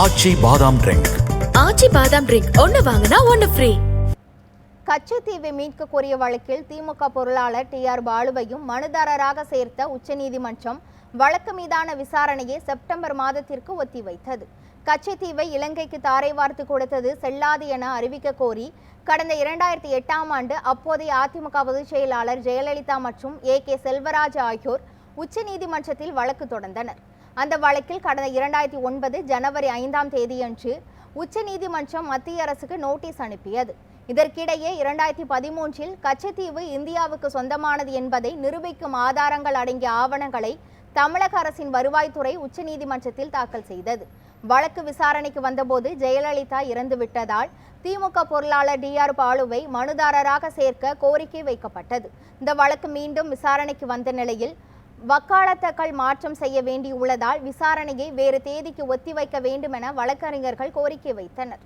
ஆச்சி பாதாம் ட்ரிங்க். ஆச்சி பாதாம் ட்ரிங்க் ஒன்னு வாங்கினா ஒன்னு ஃப்ரீ. கச்சத்தீவை மீட்க கோரிய வழக்கில் திமுக பொருளாளர் TR பாலுவையும் மனுதாரராக சேர்த்த உச்சநீதிமன்றம் வழக்கு மீதான விசாரணையை செப்டம்பர் மாதத்திற்கு ஒத்திவைத்தது. கச்சத்தீவை இலங்கைக்கு தாரை வார்த்து கொடுத்தது செல்லாது என அறிவிக்க கோரி கடந்த 2008ஆம் ஆண்டு அப்போதைய அதிமுக பொதுச் செயலாளர் ஜெயலலிதா மற்றும் AK செல்வராஜ் ஆகியோர் உச்சநீதிமன்றத்தில் வழக்கு தொடர்ந்தனர். அந்த வழக்கில் கடந்த 2009 ஜனவரி 5ஆம் தேதியன்று உச்சநீதிமன்றம் மத்திய அரசுக்கு நோட்டீஸ் அனுப்பியது. இதற்கிடையே 2013இல் கச்சத்தீவு இந்தியாவுக்கு சொந்தமானது என்பதை நிரூபிக்கும் ஆதாரங்கள் அடங்கிய ஆவணங்களை தமிழக அரசின் வருவாய்த்துறை உச்சநீதிமன்றத்தில் தாக்கல் செய்தது. வழக்கு விசாரணைக்கு வந்தபோது ஜெயலலிதா இறந்துவிட்டதால் திமுக பொருளாளர் TR பாலுவை மனுதாரராக சேர்க்க கோரிக்கை வைக்கப்பட்டது. இந்த வழக்கு மீண்டும் விசாரணைக்கு வந்த நிலையில் வக்காலத்துகள் மாற்றம் செய்ய வேண்டியுள்ளதால் விசாரணையை வேறு தேதிக்கு ஒத்திவைக்க வேண்டும் என வழக்கறிஞர்கள் கோரிக்கை வைத்தனர்.